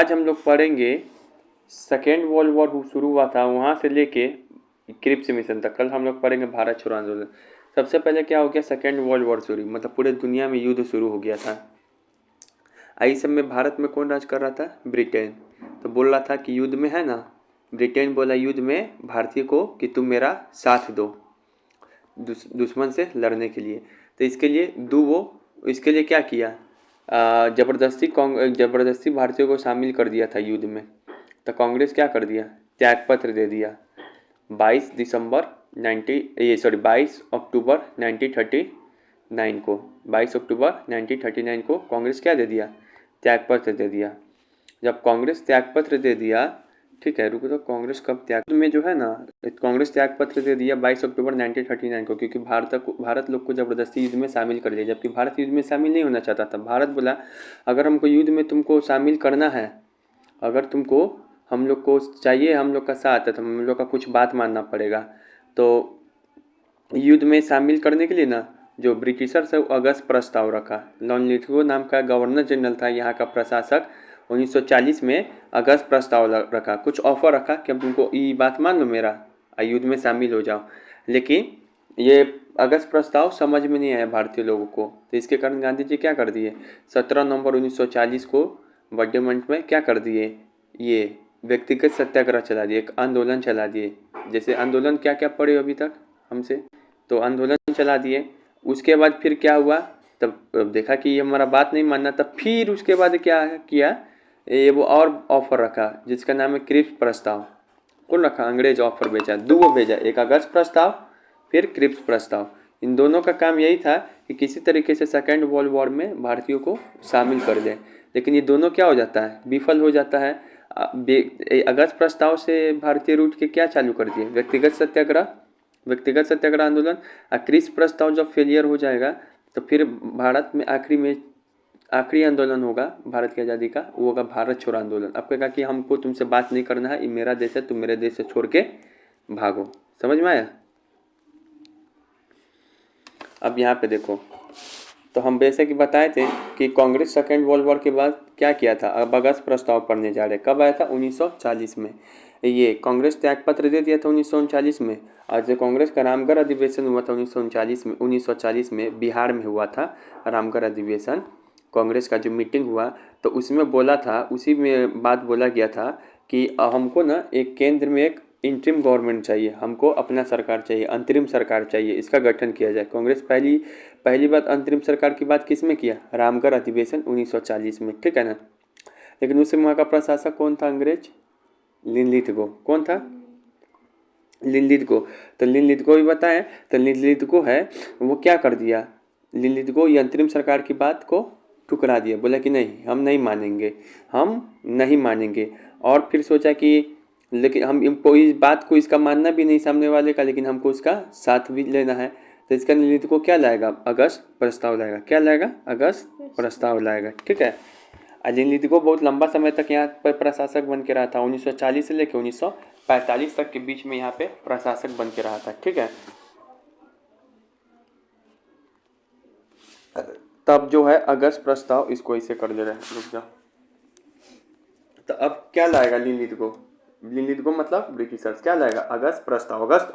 आज हम लोग पढ़ेंगे सेकेंड वर्ल्ड वॉर शुरू हुआ था वहाँ से लेके क्रिप्स मिशन तक। कल हम लोग पढ़ेंगे भारत छोड़ो आंदोलन। सबसे पहले क्या हो गया, सेकेंड वर्ल्ड वॉर शुरू, मतलब पूरे दुनिया में युद्ध शुरू हो गया था। इस सब में भारत में कौन राज कर रहा था? ब्रिटेन। तो बोल रहा था कि युद्ध में है ना, ब्रिटेन बोला युद्ध में भारतीय को कि तुम मेरा साथ दो दुश्मन से लड़ने के लिए। तो इसके लिए इसके लिए क्या किया, जबरदस्ती भारतीयों को शामिल कर दिया था युद्ध में। तो कांग्रेस क्या कर दिया, त्यागपत्र दे दिया। 22 अक्टूबर 1939 को 22 अक्टूबर 1939 को कांग्रेस क्या दे दिया, त्यागपत्र दे दिया। जब कांग्रेस त्यागपत्र दे दिया, ठीक है, रुको, तो कांग्रेस कब त्याग में जो है ना, कांग्रेस त्यागपत्र दे दिया 22 अक्टूबर 1939 को, क्योंकि भारत लोग को जबरदस्ती युद्ध में शामिल कर लिया, जबकि भारत युद्ध में शामिल नहीं होना चाहता था। भारत बोला अगर हमको युद्ध में तुमको शामिल करना है, अगर तुमको हम लोग को चाहिए हम लोग का साथ है, तो हम लोग का कुछ बात मानना पड़ेगा। तो युद्ध में शामिल करने के लिए ना, जो ब्रिटिशर से अगस्त प्रस्ताव रखा, लॉर्ड लिथगो नाम का गवर्नर जनरल था यहाँ का प्रशासक, 1940 में अगस्त प्रस्ताव रखा, कुछ ऑफर रखा कि अब तुमको ये बात मान लो मेरा, युद्ध में शामिल हो जाओ। लेकिन ये अगस्त प्रस्ताव समझ में नहीं आया भारतीय लोगों को, तो इसके कारण गांधी जी क्या कर दिए, 17 नवंबर 1940 को बर्थडे मंथ में क्या कर दिए, ये व्यक्तिगत सत्याग्रह चला दिए, एक आंदोलन चला दिए। जैसे आंदोलन क्या क्या पढ़े अभी तक हमसे, तो आंदोलन चला दिए। उसके बाद फिर क्या हुआ, तब देखा कि ये हमारा बात नहीं मानना, तब फिर उसके बाद क्या किया, ये वो और ऑफर रखा जिसका नाम है क्रिप्स प्रस्ताव। कौन रखा, अंग्रेज ऑफर भेजा, दो भेजा, एक अगस्त प्रस्ताव फिर क्रिप्स प्रस्ताव। इन दोनों का काम यही था कि किसी तरीके से सेकेंड वर्ल्ड वॉर में भारतीयों को शामिल कर दे। लेकिन ये दोनों क्या हो जाता है, विफल हो जाता है। अगस्त प्रस्ताव से भारतीय रूट के क्या चालू कर दिए, व्यक्तिगत सत्याग्रह आंदोलन। क्रिप्स प्रस्ताव जब फेलियर हो जाएगा तो फिर भारत में आखिरी आंदोलन होगा भारत की आज़ादी का, वो होगा भारत छोड़ो आंदोलन। अब कहेगा कि हमको तुमसे बात नहीं करना है, ये मेरा देश है, तुम मेरे देश से छोड़ के भागो। समझ में आया? अब यहाँ पे देखो, तो हम वैसे कि बताए थे कि कांग्रेस सेकेंड वर्ल्ड वॉर के बाद क्या किया था। अब अगस्त प्रस्ताव पढ़ने जा रहे, कब आया था, 1940 में। ये कांग्रेस त्यागपत्र दे दिया था 1939 में। और जो कांग्रेस का रामगढ़ अधिवेशन हुआ था 1940 में बिहार में हुआ था रामगढ़ अधिवेशन। कांग्रेस का जो मीटिंग हुआ तो उसमें बोला था, उसी में बात बोला गया था कि हमको ना एक केंद्र में एक इंटरिम गवर्नमेंट चाहिए, हमको अपना सरकार चाहिए, अंतरिम सरकार चाहिए, इसका गठन किया जाए। कांग्रेस पहली बात अंतरिम सरकार की बात किस में किया, रामगढ़ अधिवेशन 1940 में, ठीक है ना। लेकिन उस समय वहाँ का प्रशासक कौन था, अंग्रेज, लिनलिथगो। कौन था, लिनलिथगो। तो लिनलिथगो भी बताएं, तो लिनलिथगो है वो क्या कर दिया, लिनलिथगो ये अंतरिम सरकार की बात को ठुकरा दिया, बोला कि नहीं हम नहीं मानेंगे। और फिर सोचा कि लेकिन हम इनको इस बात को इसका मानना भी नहीं सामने वाले का, लेकिन हमको इसका साथ भी लेना है। तो इसका लिनलिथगो क्या लाएगा, अगस्त प्रस्ताव लाएगा। क्या लाएगा, अगस्त प्रस्ताव लाएगा, ठीक है। लिनलिथगो बहुत लंबा समय तक यहाँ पर प्रशासक बन के रहा था, 1940 से लेकर 1945 तक के बीच में यहाँ पे प्रशासक बन के रहा था, ठीक है। तब जो है अगस्त प्रस्ताव, इसको इसे कर दे रहे हैं, रुक जाओ। तो अब क्या लाएगा लिनलिथगो मतलब ब्रिटिशर्स क्या लाएगा, अगस्त प्रस्ताव, अगस्त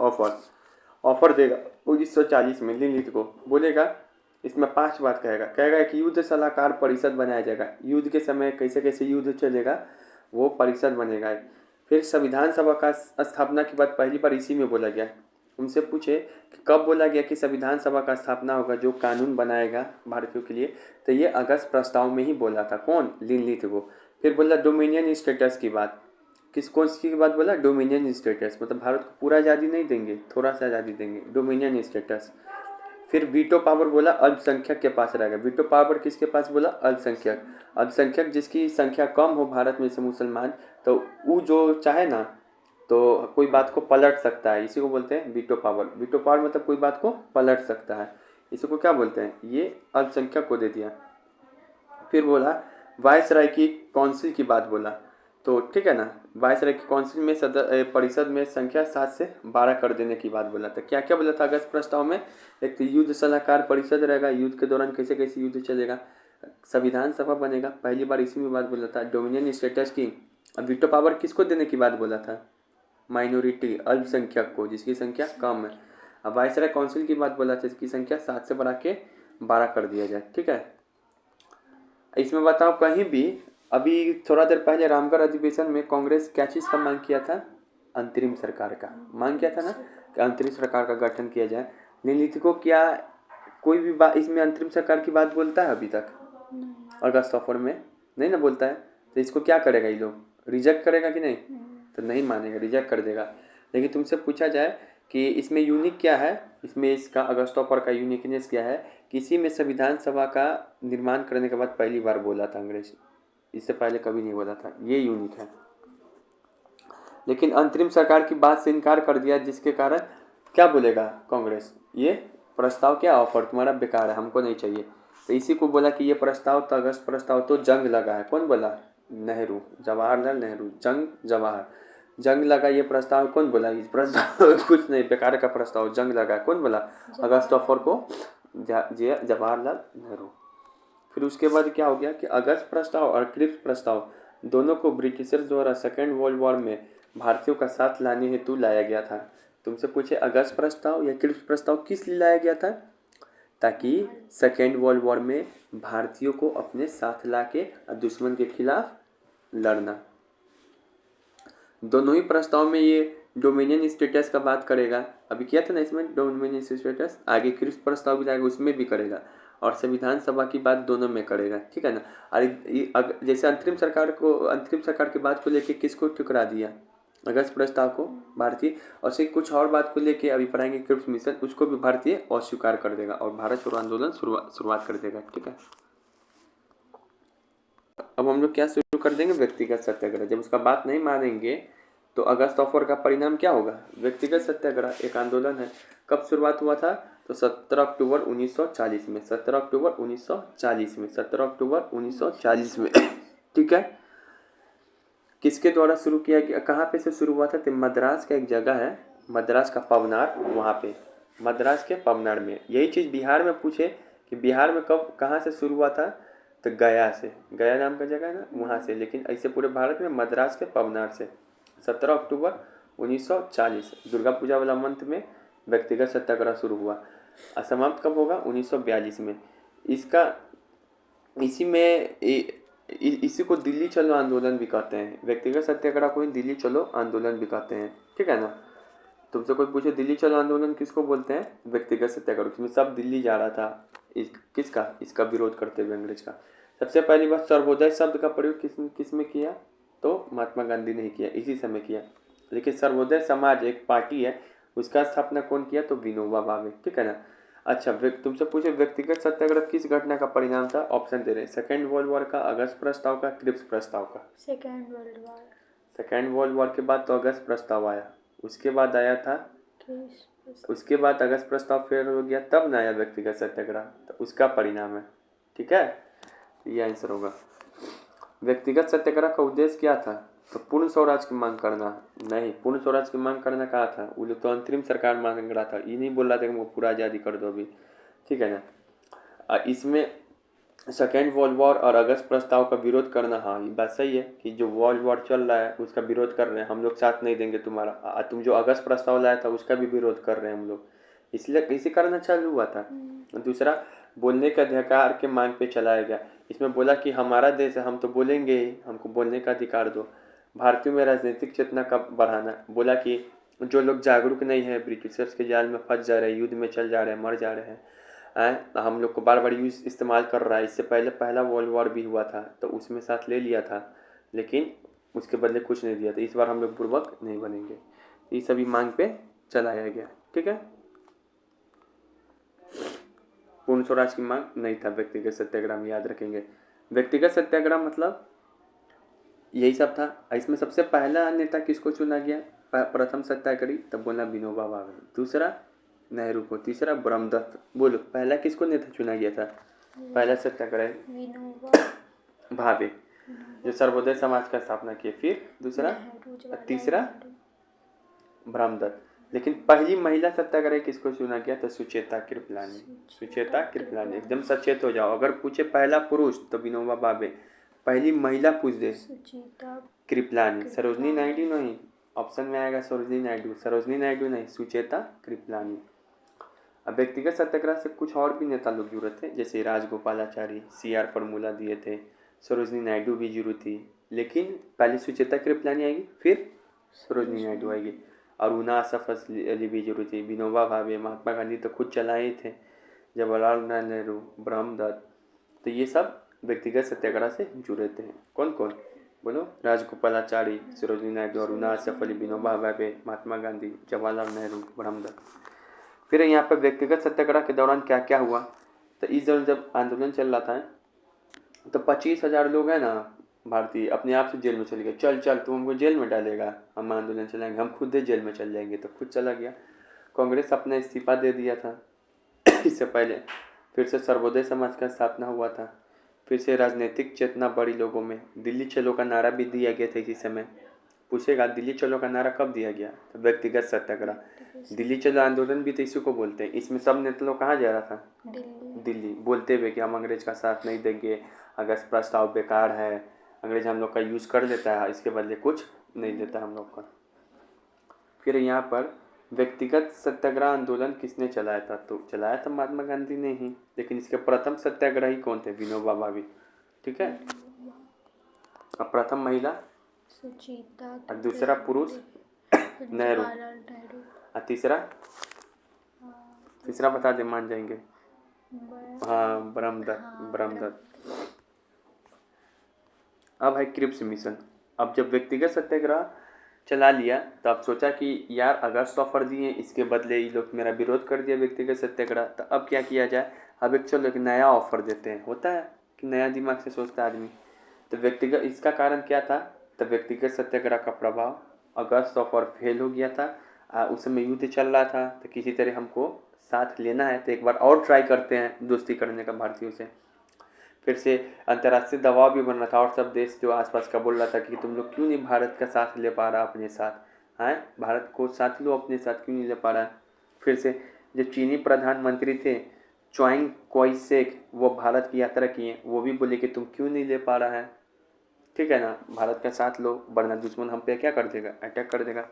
ऑफर देगा 1940 में। लिनलिथगो बोलेगा, इसमें 5 बात कहेगा कि युद्ध सलाहकार परिषद बनाया जाएगा, युद्ध के समय कैसे कैसे युद्ध चलेगा वो परिषद बनेगा। फिर संविधान सभा का स्थापना की बात पहली बार इसी में बोला गया। उनसे पूछे कि कब बोला गया कि संविधान सभा का स्थापना होगा जो कानून बनाएगा भारतीयों के लिए, तो ये अगस्त प्रस्ताव में ही बोला था। कौन, लिनलिथगो। फिर बोला डोमिनियन स्टेटस की बात, कौन सी की बात बोला, डोमिनियन स्टेटस, मतलब भारत को पूरा आज़ादी नहीं देंगे, थोड़ा सा आज़ादी देंगे, डोमिनियन स्टेटस। फिर वीटो पावर बोला अल्पसंख्यक के पास रहेगा। वीटो पावर किसके पास बोला, अल्पसंख्यक जिसकी संख्या कम हो भारत में से मुसलमान, तो वो जो चाहे ना तो कोई बात को पलट सकता है, इसी को बोलते हैं वीटो पावर। वीटो पावर मतलब कोई बात को पलट सकता है, इसी को क्या बोलते हैं, ये अल्पसंख्यक को दे दिया। फिर बोला वायसराय की काउंसिल की बात बोला, तो ठीक है ना, वायसराय की काउंसिल में परिषद में संख्या 7 से 12 कर देने की बात बोला था। क्या क्या बोला था अगस्त प्रस्ताव में, एक तो युद्ध सलाहकार परिषद रहेगा, युद्ध के दौरान कैसे कैसे युद्ध चलेगा। संविधान सभा बनेगा, पहली बार इसी में बात बोला था। डोमिनियन स्टेटस की, अब वीटो पावर किसको देने की बात बोला था? माइनॉरिटी, अल्पसंख्यक को, जिसकी संख्या कम है। अब वायसराय काउंसिल की बात बोला था, इसकी संख्या 7 से बढ़ा के 12 कर दिया जाए, ठीक है। इसमें बताओ कहीं भी, अभी थोड़ा देर पहले रामगढ़ अधिवेशन में कांग्रेस क्या चीज़ का मांग किया था? अंतरिम सरकार का मांग किया था ना, कि अंतरिम सरकार का गठन किया जाए। नीति को क्या कोई भी बात इसमें अंतरिम सरकार की बात बोलता है अभी तक? अगस्त ऑफर में नहीं ना बोलता है। तो इसको क्या करेगा ये लोग? रिजेक्ट करेगा कि नहीं? तो नहीं मानेगा, रिजेक्ट कर देगा। लेकिन तुमसे पूछा जाए कि इसमें यूनिक क्या है, इसमें इसका अगस्त ऑफर का यूनिकनेस क्या है, किसी में संविधान सभा का निर्माण करने के बाद पहली बार बोला था अंग्रेज, इससे पहले कभी नहीं बोला था, ये यूनिक है। लेकिन अंतरिम सरकार की बात से इनकार कर दिया, जिसके कारण क्या बोलेगा कांग्रेस? ये प्रस्ताव क्या, ऑफर तुम्हारा बेकार है, हमको नहीं चाहिए। तो इसी को बोला कि ये प्रस्ताव तो अगस्त प्रस्ताव तो जंग लगा है। कौन बोला? नेहरू, जवाहरलाल नेहरू। जंग लगा ये प्रस्ताव, कौन बोला? इस प्रस्ताव कुछ नहीं, बेकार का प्रस्ताव, जंग लगा, कौन बोला? अगस्त ऑफर को जवाहरलाल नेहरू। फिर उसके बाद क्या हो गया कि अगस्त प्रस्ताव और क्रिप्स प्रस्ताव दोनों को ब्रिटिशर्स द्वारा सेकेंड वर्ल्ड वॉर में भारतीयों का साथ लाने हेतु लाया गया था। तुमसे पूछे अगस्त प्रस्ताव या क्रिप्स प्रस्ताव किस लिए लाया गया था? ताकि सेकेंड वर्ल्ड वॉर में भारतीयों को अपने साथ लाके दुश्मन के खिलाफ लड़ना। दोनों ही प्रस्ताव में ये डोमिनियन स्टेटस का बात करेगा, अभी किया था ना इसमें डोमिनियन स्टेटस, आगे क्रिप्स प्रस्ताव भी लाएगा उसमें भी करेगा, और संविधान सभा की बात दोनों में करेगा, ठीक है ना। और जैसे अंतरिम सरकार की बात को लेके किसको ठुकरा दिया? अगस्त प्रस्ताव को भारतीय, और से कुछ और बात को लेके अभी पढ़ाएंगे क्रिप्स मिशन, उसको भी भारतीय अस्वीकार कर देगा और भारत छोड़ो आंदोलन शुरुआत कर देगा, ठीक है। अब हम लोग क्या शुरू कर देंगे? व्यक्तिगत सत्याग्रह। जब उसका बात नहीं मानेंगे तो अगस्त ऑफर का परिणाम क्या होगा? व्यक्तिगत सत्याग्रह एक आंदोलन है। कब शुरुआत हुआ था? तो 17 अक्टूबर 1940 में, 17 अक्टूबर 1940 में, 17 अक्टूबर 1940 में ठीक है। किसके द्वारा शुरू किया गया? कहाँ पे से शुरू हुआ था? तो मद्रास का एक जगह है, मद्रास का पवनार, वहाँ पे, मद्रास के पवनार में। यही चीज़ बिहार में पूछे कि बिहार में कब कहाँ से शुरू हुआ था? तो गया से, गया नाम का जगह है ना, वहाँ से। लेकिन ऐसे पूरे भारत में मद्रास के पवनार से 17 अक्टूबर 1940 दुर्गा पूजा वाला मंथ में व्यक्तिगत सत्याग्रह शुरू हुआ। और समाप्त कब होगा? 1942 में। इसका इसी में इसी को दिल्ली चलो आंदोलन भी कहते हैं। व्यक्तिगत सत्याग्रह को ही दिल्ली चलो आंदोलन भी कहते हैं, ठीक है ना। तुमसे कोई पूछे दिल्ली चलो आंदोलन किसको बोलते हैं? व्यक्तिगत सत्याग्रह। इसमें सब दिल्ली जा रहा था, किसका? इसका विरोध करते हुए अंग्रेज का। सबसे पहली बार सर्वोदय शब्द का प्रयोग किस में किया? तो महात्मा गांधी ने किया, इसी समय किया। लेकिन सर्वोदय समाज एक पार्टी है, उसका स्थापना कौन किया? तो विनोबा भावे, ठीक है ना। अच्छा, तुमसे पूछे व्यक्तिगत सत्याग्रह किस घटना का परिणाम था? ऑप्शन दे रहे हैं, सेकेंड वर्ल्ड वॉर का, अगस्त प्रस्ताव का, क्रिप्स प्रस्ताव का। Second world war. Second world war के बाद तो अगस्त प्रस्ताव आया, उसके बाद आया था, उसके बाद अगस्त प्रस्ताव फेल हो गया, तब ना आया व्यक्तिगत सत्याग्रह, तो उसका परिणाम है, ठीक है। ये आंसर होगा। व्यक्तिगत सत्याग्रह का उद्देश्य क्या था? तो पूर्ण स्वराज की मांग करना नहीं, पूर्ण स्वराज की मांग करना कहा था, वो लोग तो अंतरिम सरकार मांग रहा था, ये नहीं बोल रहा था कि हमको पूरा आज़ादी कर दो अभी, ठीक है ना। इसमें सेकेंड वर्ल्ड वॉर और अगस्त प्रस्ताव का विरोध करना, हाँ ये बात सही है कि जो वर्ल्ड वॉर चल रहा है उसका विरोध कर रहे हैं हम लोग, साथ नहीं देंगे तुम्हारा। तुम जो अगस्त प्रस्ताव लाया था उसका भी विरोध कर रहे हैं हम लोग, इसलिए इसी कारण चालू हुआ था। दूसरा, बोलने के अधिकार के मांग पे चलाया गया। इसमें बोला कि हमारा देश है, हम तो बोलेंगे ही, हमको बोलने का अधिकार दो। भारतीयों में राजनीतिक चेतना का बढ़ाना, बोला कि जो लोग जागरूक नहीं है, ब्रिटिशर्स के जाल में फंस जा रहे हैं, युद्ध में चल जा रहे हैं, मर जा रहे हैं, हम लोग को बार बार यूज इस्तेमाल कर रहा है। इससे पहले पहला वर्ल्ड वॉर भी हुआ था तो उसमें साथ ले लिया था, लेकिन उसके बदले कुछ नहीं दिया था। इस बार हम लोग पूर्वक नहीं बनेंगे। ये सभी मांग पे चलाया गया, ठीक है। पूर्ण स्वराज की मांग नहीं था व्यक्तिगत सत्याग्रह में, याद रखेंगे। व्यक्तिगत सत्याग्रह मतलब यही सब था। इसमें सबसे पहला नेता किसको चुना गया? प्रथम सत्याग्रही, तब बोला विनोबा भावे, दूसरा नेहरू को, तीसरा ब्रह्मदत्त। बोलो पहला किसको नेता चुना गया था? पहला सत्याग्रही विनोबा भावे, जो सर्वोदय समाज का स्थापना किए। फिर दूसरा, तीसरा ब्रह्मदत्त। लेकिन पहली महिला सत्याग्रही किसको चुना गया? तो सुचेता कृपलानी। सुचेता कृपलानी, एकदम सचेत हो जाओ। अगर पूछे पहला पुरुष तो विनोबा भावे, पहली महिला पूछ दे सुचिता कृपलानी। सरोजनी कृपलानी। नायडू नहीं, ऑप्शन में आएगा सरोजनी नायडू, सरोजनी नायडू नहीं, सुचेता कृपलानी। अब व्यक्तिगत सत्याग्रह से कुछ और भी नेता लोग जुड़े थे, जैसे राजगोपालाचारी, CR फॉर्मूला दिए थे, सरोजनी नायडू भी जुड़ी थी, लेकिन पहले सुचेता कृपलानी आएगी, फिर सरोजनी नायडू आएगी। अरुणा असफ अली भी जुड़ी थी, विनोबा भावे, महात्मा गांधी तो खुद चलाए थे, जवाहरलाल नेहरू, ब्रह्मदत्त, तो ये सब व्यक्तिगत सत्याग्रह से जुड़े थे। कौन कौन बोलो? राजगोपालाचारी, सरोजनी नायडू, अरुणा असफ अली, विनोबा भावे, महात्मा गांधी, जवाहरलाल नेहरू, ब्रह्मदत्त। फिर यहाँ पर व्यक्तिगत सत्याग्रह के दौरान क्या क्या हुआ? तो इस दौरान जब आंदोलन चल रहा था तो 25,000 लोग हैं ना भारतीय, अपने आप से जेल में चले गए। चल चल तू हमको जेल में डालेगा, हम आंदोलन चलाएंगे, हम खुद ही जेल में चल जाएंगे, तो खुद चला गया। कांग्रेस अपना इस्तीफा दे दिया था इससे पहले। फिर से सर्वोदय समाज का स्थापना हुआ था। फिर से राजनीतिक चेतना बढ़ी लोगों में। दिल्ली चलो का नारा भी दिया गया था इसी समय। पूछेगा दिल्ली चलो का नारा कब दिया गया? तो व्यक्तिगत सत्याग्रह। दिल्ली चलो आंदोलन भी तो इसी को बोलते हैं। इसमें सब नेता लोग कहाँ जा रहा था? दिल्ली। दिल्ली, बोलते हुए कि हम अंग्रेज का साथ नहीं देंगे, अगस्त प्रस्ताव बेकार है, अंग्रेज हम लोग का यूज़ कर लेता है, इसके बदले कुछ नहीं देता हम लोग का। फिर यहाँ पर व्यक्तिगत सत्याग्रह आंदोलन किसने चलाया था? तो चलाया था महात्मा गांधी ने ही, लेकिन इसके प्रथम सत्याग्रही कौन थे? विनोबा भावे। ठीक है। अब प्रथम महिला सुचिता और दूसरा पुरुष नेहरू, जवाहरलाल नेहरू। और तीसरा तीसरा बता दे, मान जाएंगे। हाँ, ब्रह्मदत्त, ब्रह्मदत्त। अब है क्रिप्स मिशन। अब जब व्यक्तिगत सत्याग्रह चला लिया तो अब सोचा कि यार अगस्त ऑफर दिए, इसके बदले ये लोग मेरा विरोध कर दिया व्यक्तिगत सत्याग्रह, तो अब क्या किया जाए? अब एक चलो एक नया ऑफर देते हैं। होता है कि नया दिमाग से सोचता है आदमी। तो व्यक्तिगत, इसका कारण क्या था? तो व्यक्तिगत सत्याग्रह का प्रभाव, अगस्त ऑफर फेल हो गया था, उस समय युद्ध चल रहा था, तो किसी तरह हमको साथ लेना है, तो एक बार और ट्राई करते हैं दोस्ती करने का भारतीयों से। फिर से अंतर्राष्ट्रीय दबाव भी बन रहा था, और सब देश जो आसपास का बोल रहा था कि तुम लोग क्यों नहीं भारत का साथ ले पा रहा अपने साथ, हैं भारत को साथ लो अपने साथ, क्यों नहीं ले पा रहा? फिर से जो चीनी प्रधानमंत्री थे च्वांग क्वाई शेक, वो भारत की यात्रा किए, वो भी बोले कि तुम क्यों नहीं ले पा रहा है, ठीक है ना, भारत का साथ लो, वरना दुश्मन हम पे क्या कर देगा? अटैक कर देगा।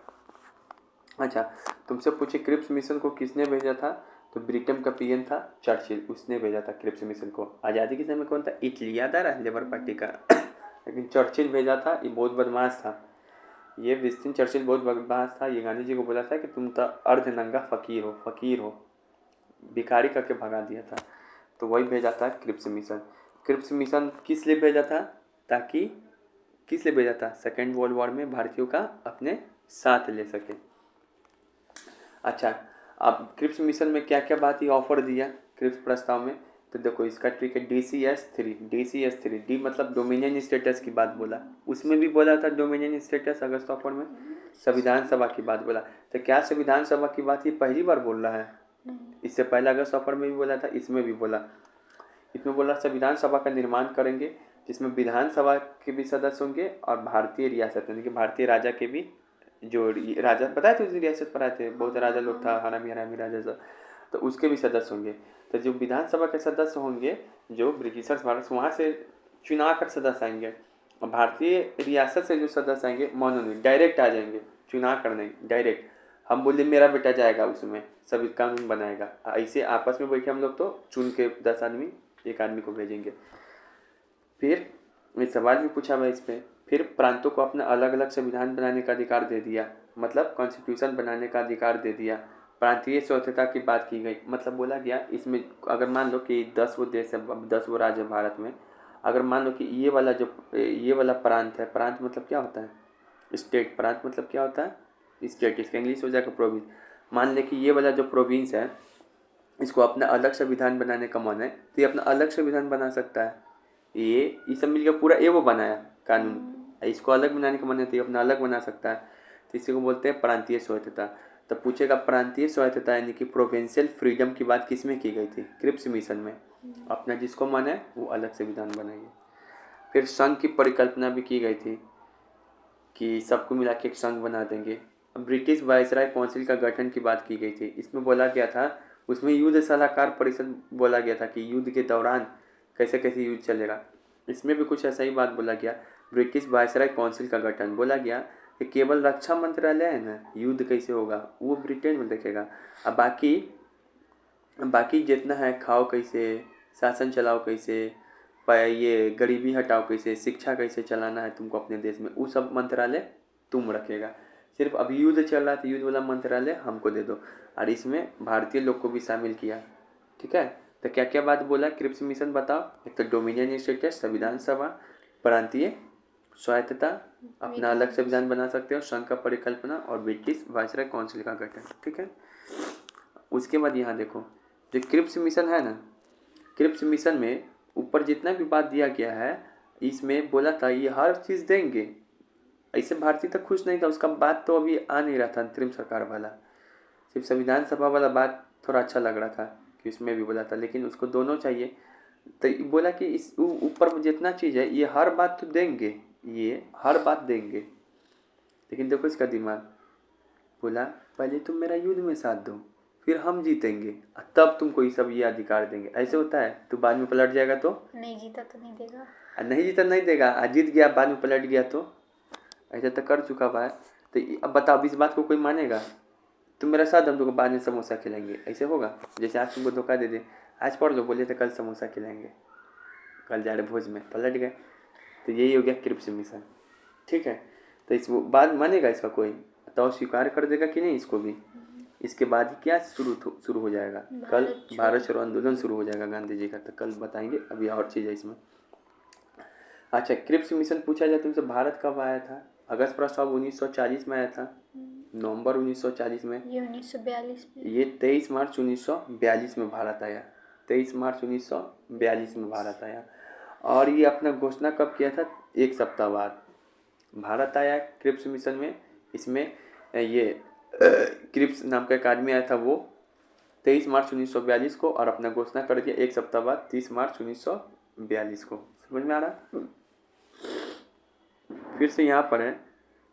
अच्छा, तुमसे पूछे क्रिप्स मिशन को किसने भेजा था? तो ब्रिटेन का PM था चर्चिल, उसने भेजा था क्रिप्स मिशन को। आज़ादी के समय कौन था? इटली, याद आ रहा है, लेबर पार्टी का लेकिन चर्चिल भेजा था, ये बहुत बदमाश था। ये विंस्टन चर्चिल बहुत बदमाश था। ये गांधी जी को बोला था कि तुम तो अर्धनंगा फकीर हो, फकीर हो, भिखारी करके भगा दिया था। तो वही भेजा था क्रिप्स मिशन। क्रिप्स मिशन किस लिए भेजा था? ताकि किस लिए भेजा था? सेकेंड वर्ल्ड वॉर में भारतीयों का अपने साथ ले सके। अच्छा, अब क्रिप्स मिशन में क्या क्या बात ये ऑफर दिया क्रिप्स प्रस्ताव में? तो देखो इसका ट्रिक है DCS3। DCS3, डी मतलब डोमिनियन स्टेटस की बात बोला, उसमें भी बोला था डोमिनियन स्टेटस अगस्त ऑफर में। संविधान सभा की बात बोला, तो क्या संविधान सभा की बात ये पहली बार बोल रहा है? इससे पहले अगस्त ऑफर में भी बोला था, इसमें भी बोला। इसमें बोला संविधान सभा का निर्माण करेंगे, जिसमें विधानसभा के भी सदस्य होंगे और भारतीय रियासत यानी कि भारतीय राजा के भी, जो राजा बताए थे उस रियासत पर आए थे, बहुत राजा लोग था, हरामी हरामी राजा सब, तो उसके भी सदस्य होंगे। तो जो विधानसभा के सदस्य होंगे, जो ब्रिटिशर्स भारत वहाँ से चुना कर सदस्य आएंगे, और भारतीय रियासत से जो सदस्य आएंगे मनोनीत डायरेक्ट आ जाएंगे, चुना कर नहीं, डायरेक्ट। हम बोले मेरा बेटा जाएगा उसमें, सभी कानून बनाएगा, ऐसे आपस में बैठे हम लोग तो चुन के 10 आदमी एक आदमी को भेजेंगे। फिर ये सवाल भी पूछा हुआ इस पर। फिर प्रांतों को अपना अलग अलग संविधान बनाने का अधिकार दे दिया, मतलब कॉन्स्टिट्यूशन बनाने का अधिकार दे दिया। प्रांतीय स्वतंत्रता की बात की गई, मतलब बोला गया इसमें अगर मान लो कि 10 वो देश है, 10 वो राज्य है भारत में, अगर मान लो कि ये वाला प्रांत है, प्रांत मतलब क्या होता है? स्टेट। प्रांत मतलब क्या होता है? स्टेट। इसका इंग्लिश हो जाएगा प्रोविंस। मान ले कि ये वाला जो प्रोविंस है, इसको अपना अलग संविधान बनाने का मन है, तो ये अपना अलग संविधान बना सकता है। ये सब मिलकर पूरा वो बनाया कानून, इसको अलग बनाने का मन है तो ये अपना अलग बना सकता है, तो इसी को बोलते हैं प्रांतीय स्वायत्तता। तो पूछेगा प्रांतीय स्वायत्तता यानी कि प्रोविंशियल फ्रीडम की बात किस में की गई थी? क्रिप्स मिशन में। अपना जिसको मन है वो अलग संविधान बनाइए। फिर संघ की परिकल्पना भी की गई थी कि सबको मिला के एक संघ बना देंगे, ब्रिटिश वायसराय काउंसिल का गठन की बात की गई थी। इसमें बोला गया था, उसमें युद्ध सलाहकार परिषद बोला गया था कि युद्ध के दौरान कैसे कैसे युद्ध चलेगा। इसमें भी कुछ ऐसा ही बात बोला गया। ब्रिटिश वायसराय काउंसिल का गठन बोला गया कि केवल रक्षा मंत्रालय है ना, युद्ध कैसे होगा वो ब्रिटेन में देखेगा। अब बाकी जितना है, खाओ कैसे, शासन चलाओ कैसे, ये गरीबी हटाओ कैसे, शिक्षा कैसे चलाना है तुमको अपने देश में, वो सब मंत्रालय तुम रखेगा। सिर्फ अभी युद्ध चल रहा था, युद्ध वाला मंत्रालय हमको दे दो। और इसमें भारतीय लोग को भी शामिल किया। ठीक है, तो क्या क्या बात बोला क्रिप्स मिशन बताओ। एक तो डोमिनियन स्टेटस, संविधान सभा, प्रांतीय स्वायत्तता, अपना अलग संविधान बना सकते हो, संघ का परिकल्पना, और ब्रिटिश वायसराय काउंसिल का गठन। ठीक है, उसके बाद यहाँ देखो, जो क्रिप्स मिशन है ना, क्रिप्स मिशन में ऊपर जितना भी बात दिया गया है, इसमें बोला था ये हर चीज़ देंगे। ऐसे भारतीय तक खुश नहीं था, उसका बात तो अभी आ नहीं रहा था अंतरिम सरकार वाला। सिर्फ संविधान सभा वाला बात थोड़ा अच्छा लग रहा था कि उसमें भी बोला था, लेकिन उसको दोनों चाहिए। तो बोला कि इस ऊपर जितना चीज़ है ये हर बात तो देंगे, ये हर बात देंगे। लेकिन देखो इसका दिमाग, बोला पहले तुम मेरा युद्ध में साथ दो, फिर हम जीतेंगे, तब तुमको ये सब ये अधिकार देंगे। ऐसे होता है, तू बाद में पलट जाएगा तो नहीं जीता तो नहीं देगा। नहीं जीता नहीं देगा, जीत गया बाद में पलट गया तो। ऐसा तो कर चुका हुआ है। तो अब बताओ, इस बात को कोई मानेगा? तुम मेरा साथ, हम तुमको बाद में समोसा खिलाएंगे, ऐसे होगा? जैसे आज तुमको धोखा दे दे, आज पढ़ लो, बोले थे कल समोसा खिलाएंगे, कल जा रहे भोज में, पलट गए। तो यही हो गया क्रिप्स मिशन। ठीक है, तो इस बात मानेगा इसका कोई? तो स्वीकार कर देगा कि नहीं इसको भी? इसके बाद ही क्या शुरू हो जाएगा? कल भारत छोड़ो आंदोलन शुरू हो जाएगा गांधी जी का, तो कल बताएंगे। अभी और चीज़ है इसमें। अच्छा, क्रिप्स मिशन पूछा जाए तुमसे, भारत कब आया था? अगस्त प्रस्ताव 1940 में आया था, नवंबर 1940 में। ये 1942 में। ये 23 मार्च 1942 में भारत आया, 23 मार्च 1942 में भारत आया। और ये अपना घोषणा कब किया था? एक सप्ताह बाद भारत आया क्रिप्स मिशन में। इसमें ये क्रिप्स नाम का एक आदमी आया था, वो 23 मार्च 1942 को, और अपना घोषणा कर दिया एक सप्ताह बाद 30 मार्च 1942 को। समझ में आ रहा? फिर से यहाँ पर है,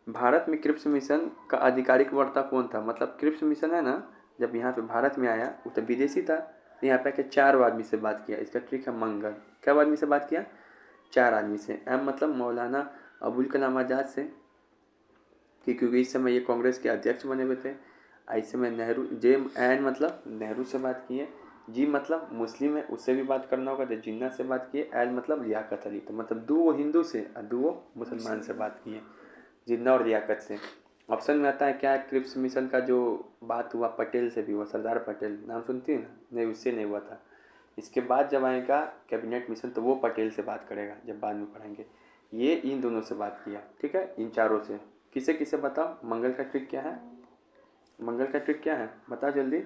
भारत में क्रिप्स मिशन का आधिकारिक वक्ता कौन था? मतलब क्रिप्स मिशन है ना, जब यहाँ पे भारत में आया वो तो विदेशी था, तो यहाँ पे 4 आदमी से बात किया। इसका ट्रिक है मंगल। क्या आदमी से बात किया? 4 आदमी से। एम मतलब मौलाना अबुल कलाम आज़ाद से, क्योंकि इस समय ये कांग्रेस के अध्यक्ष बने हुए थे। इस समय नेहरू, जे एन मतलब नेहरू से बात की है। जी मतलब मुस्लिम है, उससे भी बात करना होगा, तो जिन्ना से बात की है। एल मतलब लियाकत अली, तो मतलब 2 हिंदू से और 2 मुसलमान से बात की है, जिन्ना और लियाकत से। ऑप्शन में आता है क्या? क्रिप्स मिशन का जो बात हुआ पटेल से भी हुआ, सरदार पटेल नाम सुनती है ना? नहीं, उससे नहीं हुआ था। इसके बाद जब आएगा कैबिनेट मिशन, तो वो पटेल से बात करेगा, जब बाद में पढ़ेंगे। ये इन दोनों से बात किया। ठीक है, इन चारों से। किसे किसे बताओ? मंगल का ट्रिक क्या है? मंगल का ट्रिक क्या है बताओ जल्दी।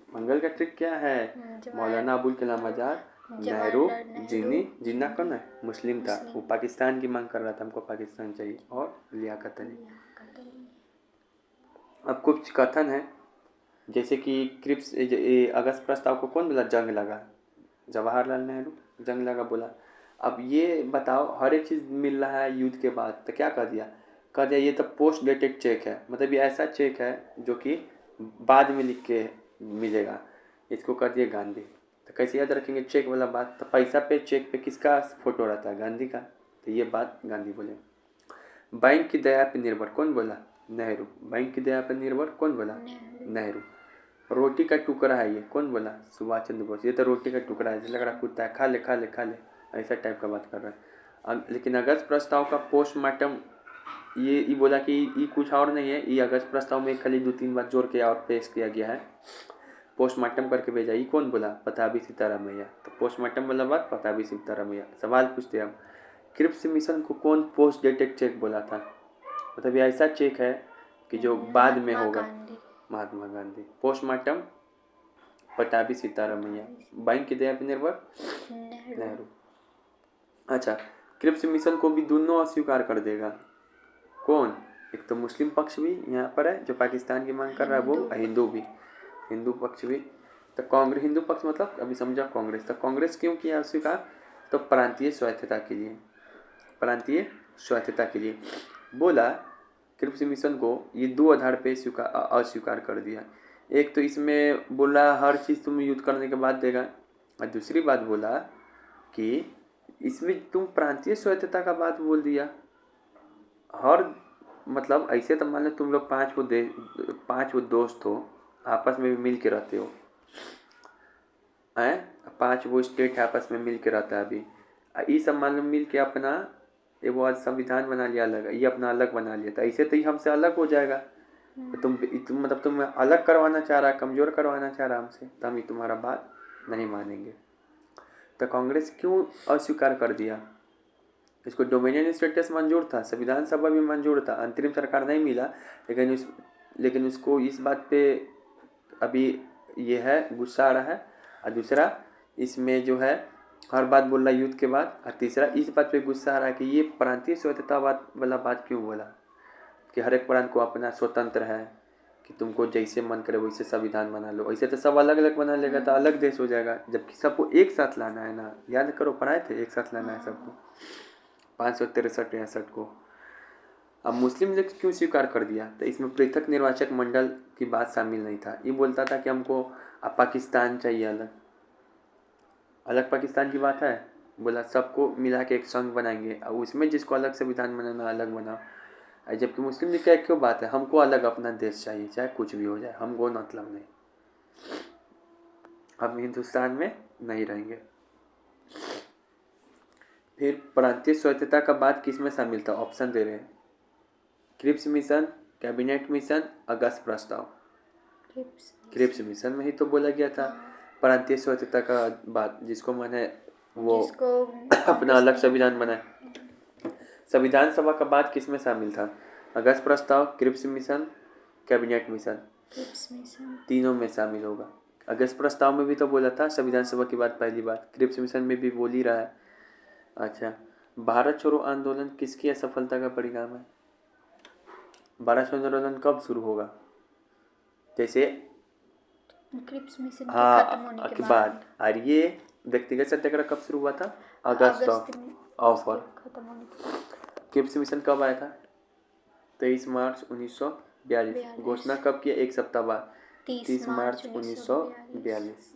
मंगल का ट्रिक क्या है? मौलाना अबुल कलाम आज़ाद, नेहरू, जिन्ना कौन है? मुस्लिम था, वो पाकिस्तान की मांग कर रहा था, हमको पाकिस्तान चाहिए, और लियाकत अली। अब कुछ कथन है, जैसे कि क्रिप्स अगस्त प्रस्ताव को कौन बोला? जंग लगा, जवाहरलाल नेहरू, जंग लगा बोला। अब ये बताओ, हर एक चीज़ मिल रहा है युद्ध के बाद, तो क्या कह दिया? कह दिया ये तो पोस्ट डेटेड चेक है, मतलब ये ऐसा चेक है जो कि बाद में लिख के मिलेगा। इसको कह दिया गांधी। तो कैसे याद रखेंगे चेक वाला बात? तो पैसा पे, चेक पे किसका फोटो रहता है? गांधी का। तो ये बात गांधी बोले। बैंक की दया पे निर्भर कौन बोला? नेहरू। बैंक की दया पे निर्भर कौन बोला? नेहरू। रोटी का टुकड़ा है ये, कौन बोला? सुभाष चंद्र बोस। ये तो रोटी का टुकड़ा है, लग रहा कुत्ता है, खा ले खा ले खा ले, ऐसा टाइप का बात कर रहा है। लेकिन अगस्त प्रस्ताव का पोस्टमार्टम, ये बोला कि ये कुछ और नहीं है, ये अगस्त प्रस्ताव में खाली 2-3 बार जोड़ के और पेश किया गया है, पोस्टमार्टम करके भेजा। ये कौन बोला? पताबी सीतारामैया। तो पोस्टमार्टम वाला बात पताबी सीतारामैया। सवाल पूछते हैं हम, क्रिप्स मिशन को कौन पोस्ट डेटेड चेक बोला था? मतलब ये ऐसा चेक है कि जो बाद में होगा। महात्मा गांधी। पोस्टमार्टम पताबी सीतारामैया। बैंक की दया पर निर्भर नेहरू। अच्छा, क्रिप्स मिशन को भी दोनों अस्वीकार कर देगा। कौन? एक तो मुस्लिम पक्ष भी यहाँ पर है जो पाकिस्तान की मांग कर रहा है, वो हिंदू भी, हिंदू पक्ष भी। तो कांग्रेस, हिंदू पक्ष मतलब अभी समझा कांग्रेस। तो कांग्रेस क्यों किया अस्वीकार? तो प्रांतीय स्वायत्तता के लिए, प्रांतीय स्वायत्तता के लिए बोला। क्रिप्स मिशन को ये दो आधार पे अस्वीकार कर दिया। एक तो इसमें बोला हर चीज़ तुम युद्ध करने के बाद देगा, और दूसरी बात बोला कि इसमें तुम प्रांतीय स्वायत्तता का बात बोल दिया। हर मतलब ऐसे तो मान लो तुम लोग पाँच वो दोस्त हो, आपस में भी मिल के रहते हो हैं, 5 वो स्टेट आपस में मिल के रहता है। अभी ये सब मान लो मिल के अपना एगो आज संविधान बना लिया अलग, ये अपना अलग बना लिया, तो ऐसे तो ये हमसे अलग हो जाएगा। तो तुम मतलब तुम अलग करवाना चाह रहा, कमज़ोर करवाना चाह रहा हमसे, तो हम तुम्हारा बात नहीं मानेंगे। तो कांग्रेस क्यों अस्वीकार कर दिया? इसको डोमिनियन स्टेटस मंजूर था, संविधान सभा भी मंजूर था, अंतरिम सरकार नहीं मिला, लेकिन उसको इस बात पे अभी ये है गुस्सा आ रहा है। और दूसरा इसमें जो है हर बात बोल रहा युद्ध के बाद, और तीसरा इस बात पे गुस्सा आ रहा है कि ये प्रांतीय स्वायत्तता वाला बात क्यों बोला, कि हर एक प्रांत को अपना स्वतंत्र है, कि तुमको जैसे मन करे वैसे संविधान बना लो। ऐसे तो सब अलग अलग बना लेगा तो अलग देश हो जाएगा, जबकि सबको एक साथ लाना है ना। याद करो, पढ़ाए थे, एक साथ लाना है सबको, 563-63 को। अब मुस्लिम लीग क्यों स्वीकार कर दिया? तो इसमें पृथक निर्वाचक मंडल की बात शामिल नहीं था। ये बोलता था कि हमको अब पाकिस्तान चाहिए, अलग अलग पाकिस्तान की बात है। बोला सबको मिला के एक संघ बनाएंगे, और उसमें जिसको अलग संविधान बनाना अलग बनाओ। जबकि मुस्लिम लीग का एक क्यों बात है, हमको अलग अपना देश चाहिए, चाहे कुछ भी हो जाए, हमको मतलब नहीं, हम हिंदुस्तान में नहीं रहेंगे। फिर प्रांतीय स्वायत्तता का बात किस में शामिल था? ऑप्शन दे रहे हैं, क्रिप्स मिशन, कैबिनेट मिशन, अगस्त प्रस्ताव। क्रिप्स मिशन में ही तो बोला गया था प्रांतीय स्वायत्तता का बात, जिसको माने वो अपना अलग संविधान बनाए। संविधान सभा का बात किस में शामिल था? अगस्त प्रस्ताव, क्रिप्स मिशन, कैबिनेट मिशन, तीनों में शामिल होगा। अगस्त प्रस्ताव में भी तो बोला था संविधान सभा की बात पहली बात, क्रिप्स मिशन में भी बोल ही रहा है। अच्छा, भारत छोड़ो आंदोलन किसकी असफलता का परिणाम है? भारत छोड़ो आंदोलन कब शुरू होगा? जैसे क्रिप्स मिशन हाँ के खत्म होने के बाद। और ये व्यक्तिगत सत्याग्रह कब शुरू हुआ था? अगस्त ऑफर। खत्म होने के बाद। क्रिप्स मिशन कब आया था? 23 मार्च 1942। घोषणा कब किया? एक सप्ताह बाद, 30 मार्च 1942।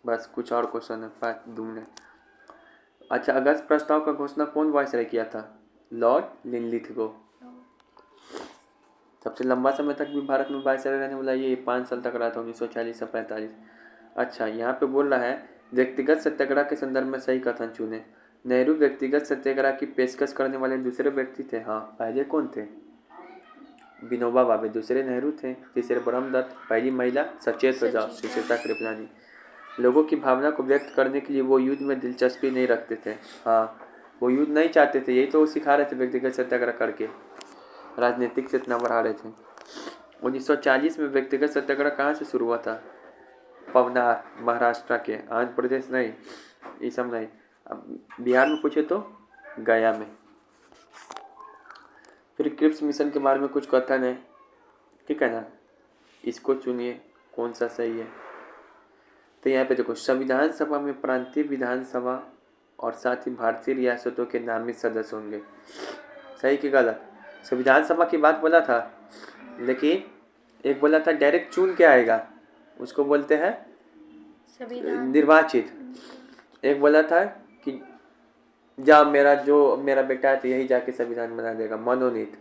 बस कुछ और क्वेश्चन है, 5 मिनट। अच्छा, अगस्त प्रस्ताव का घोषणा कौन वायसराय किया था? Lord Linlithgow. सबसे लंबा समय तक भी भारत में वायसराय रहने वाला ये 5 साल तक रहा था, 1940 से 45। अच्छा, यहाँ पे बोल रहा है व्यक्तिगत सत्याग्रह के संदर्भ में सही कथन चुने। नेहरू व्यक्तिगत सत्याग्रह की पेशकश करने वाले दूसरे व्यक्ति थे। हाँ, पहले कौन थे? विनोबा भावे, दूसरे नेहरू थे, तीसरे ब्रह्मदत्त, पहली महिला सचेत प्रजा सुचेता कृपलानी। लोगों की भावना को व्यक्त करने के लिए वो युद्ध में दिलचस्पी नहीं रखते थे। हाँ, वो युद्ध नहीं चाहते थे, यही तो वो सिखा रहे थे व्यक्तिगत सत्याग्रह करके, राजनीतिक से इतना बढ़ा रहे थे। 1940 में व्यक्तिगत सत्याग्रह कहाँ से शुरू हुआ था? पवनार, महाराष्ट्र के, आंध्र प्रदेश नहीं, ये सब नहीं। अब बिहार में पूछे तो गया में। फिर क्रिप्स मिशन के बारे में कुछ कथन है, ठीक है ना, इसको चुनिए कौन सा सही है। तो यहाँ पे देखो, संविधान सभा में प्रांतीय विधानसभा और साथ ही भारतीय रियासतों के नामित सदस्य होंगे। सही कि गलत? संविधान सभा की बात बोला था, लेकिन एक बोला था डायरेक्ट चुन के आएगा, उसको बोलते हैं निर्वाचित। एक बोला था कि मेरा बेटा है तो यही जाके संविधान बना देगा, मनोनीत।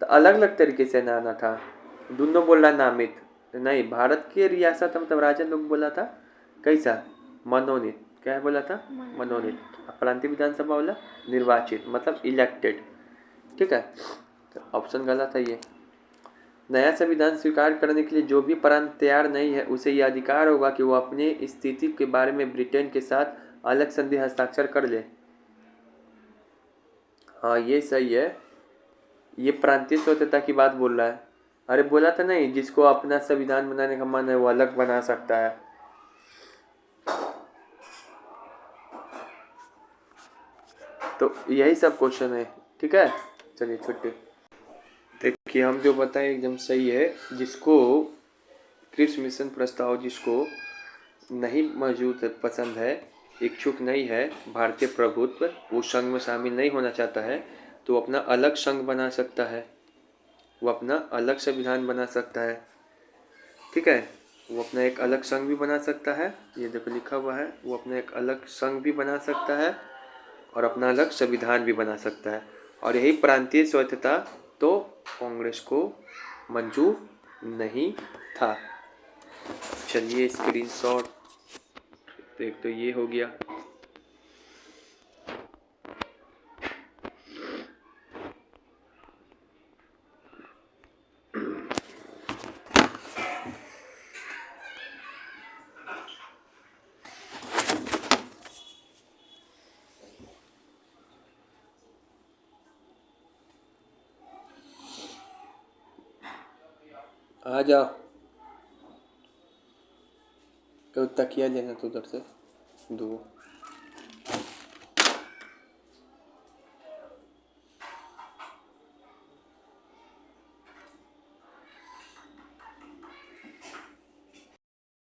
तो अलग अलग तरीके से आना था, दोनों बोल रहा नामित नहीं। भारत के रियासत मतलब राजा लोग बोला था कैसा? मनोनीत। क्या बोला था? मनोनीत। प्रांतीय विधानसभा बोला निर्वाचित, मतलब इलेक्टेड, ठीक है। तो ऑप्शन गलत है ये। नया संविधान स्वीकार करने के लिए जो भी प्रांत तैयार नहीं है उसे यह अधिकार होगा कि वो अपने स्थिति के बारे में ब्रिटेन के साथ अलग संधि हस्ताक्षर कर ले। हाँ, ये सही है, ये प्रांतीय स्वतंत्रता की बात बोल रहा है। अरे बोला था नहीं, जिसको अपना संविधान बनाने का मन है वो अलग बना सकता है। तो यही सब क्वेश्चन है, ठीक है। चलिए छुट्टी। देखिए, हम जो बताएं एकदम सही है। जिसको क्रिप्स मिशन प्रस्ताव जिसको नहीं मौजूद पसंद है, इच्छुक नहीं है भारतीय प्रभुत्व, वो संघ में शामिल नहीं होना चाहता है, तो वो अपना अलग संघ बना सकता है, वो अपना अलग संविधान बना सकता है। ठीक है, वो अपना एक अलग संघ भी बना सकता है, ये देखो लिखा हुआ है, वो अपना एक अलग संघ भी बना सकता है और अपना अलग संविधान भी बना सकता है। और यही प्रांतीय स्वायत्तता तो कांग्रेस को मंजूर नहीं था। चलिए स्क्रीनशॉट, तो एक तो ये हो गया। आ जाओ, तो तकिया लेना तो उधर से दो।